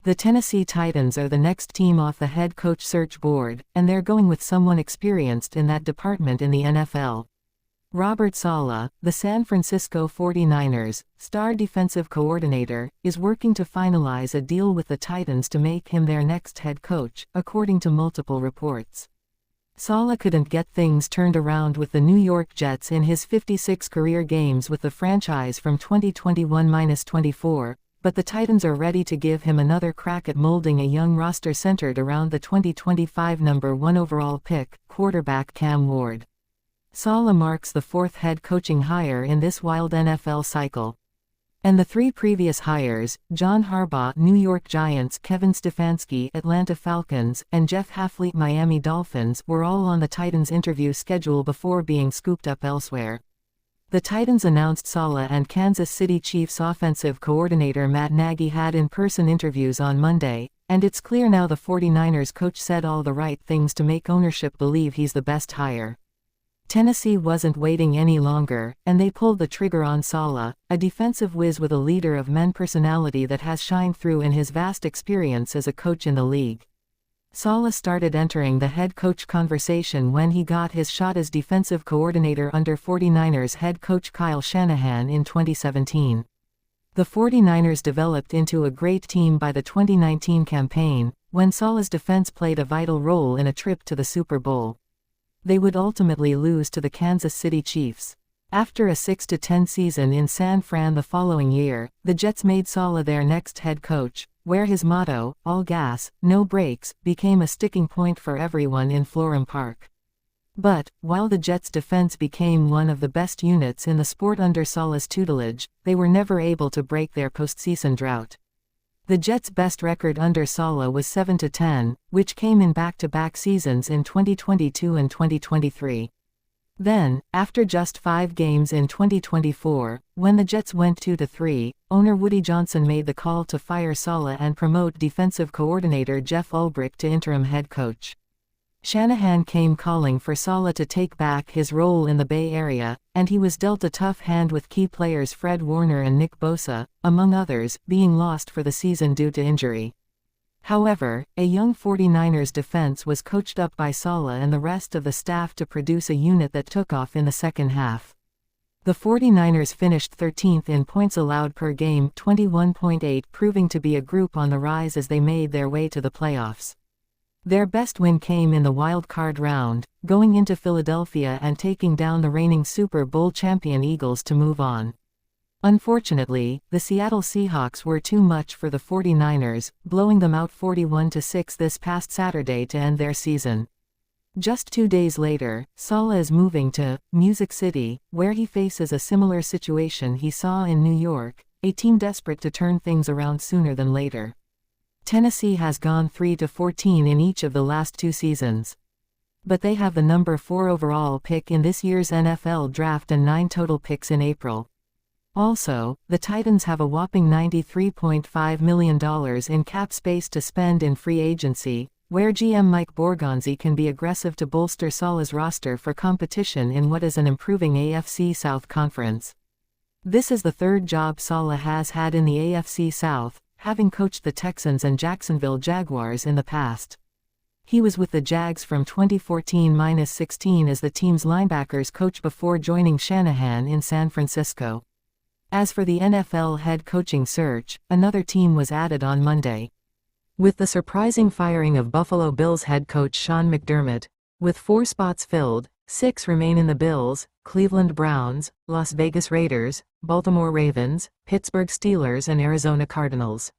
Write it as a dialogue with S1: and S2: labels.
S1: The Tennessee Titans are the next team off the head coach search board, and they're going with someone experienced in that department in the NFL. Robert Saleh, the San Francisco 49ers star defensive coordinator, is working to finalize a deal with the Titans to make him their next head coach, according to multiple reports. Saleh couldn't get things turned around with the New York Jets in his 56 career games with the franchise from 2021-24, but the Titans are ready to give him another crack at molding a young roster centered around the 2025 number 1 overall pick, quarterback Cam Ward. Saleh marks the fourth head coaching hire in this wild NFL cycle. And the three previous hires, John Harbaugh, New York Giants, Kevin Stefanski, Atlanta Falcons, and Jeff Hafley, Miami Dolphins, were all on the Titans' interview schedule before being scooped up elsewhere. The Titans announced Saleh and Kansas City Chiefs offensive coordinator Matt Nagy had in-person interviews on Monday, and it's clear now the 49ers coach said all the right things to make ownership believe he's the best hire. Tennessee wasn't waiting any longer, and they pulled the trigger on Saleh, a defensive whiz with a leader-of-men personality that has shined through in his vast experience as a coach in the league. Saleh started entering the head coach conversation when he got his shot as defensive coordinator under 49ers head coach Kyle Shanahan in 2017. The 49ers developed into a great team by the 2019 campaign, when Saleh's defense played a vital role in a trip to the Super Bowl. They would ultimately lose to the Kansas City Chiefs. After a 6-10 season in San Fran the following year, the Jets made Saleh their next head coach, where his motto, "all gas, no brakes," became a sticking point for everyone in Florham Park. But, while the Jets' defense became one of the best units in the sport under Saleh's tutelage, they were never able to break their postseason drought. The Jets' best record under Saleh was 7-10, which came in back-to-back seasons in 2022 and 2023. Then, after just 5 games in 2024, when the Jets went 2-3, owner Woody Johnson made the call to fire Saleh and promote defensive coordinator Jeff Ulbrich to interim head coach. Shanahan came calling for Saleh to take back his role in the Bay Area, and he was dealt a tough hand with key players Fred Warner and Nick Bosa, among others, being lost for the season due to injury. However, a young 49ers defense was coached up by Saleh and the rest of the staff to produce a unit that took off in the second half. The 49ers finished 13th in points allowed per game, 21.8, proving to be a group on the rise as they made their way to the playoffs. Their best win came in the wild card round, going into Philadelphia and taking down the reigning Super Bowl champion Eagles to move on. Unfortunately, the Seattle Seahawks were too much for the 49ers, blowing them out 41-6 this past Saturday to end their season. Just 2 days later, Saleh is moving to Music City, where he faces a similar situation he saw in New York, a team desperate to turn things around sooner than later. Tennessee has gone 3-14 in each of the last 2 seasons. But they have the number 4 overall pick in this year's NFL draft and 9 total picks in April. Also, the Titans have a whopping $93.5 million in cap space to spend in free agency, where GM Mike Borgonzi can be aggressive to bolster Saleh's roster for competition in what is an improving AFC South conference. This is the third job Saleh has had in the AFC South, having coached the Texans and Jacksonville Jaguars in the past. He was with the Jags from 2014-16 as the team's linebackers coach before joining Shanahan in San Francisco. As for the NFL head coaching search, another team was added on Monday. With the surprising firing of Buffalo Bills head coach Sean McDermott, with 4 spots filled, 6 remain in the Bills, Cleveland Browns, Las Vegas Raiders, Baltimore Ravens, Pittsburgh Steelers and Arizona Cardinals.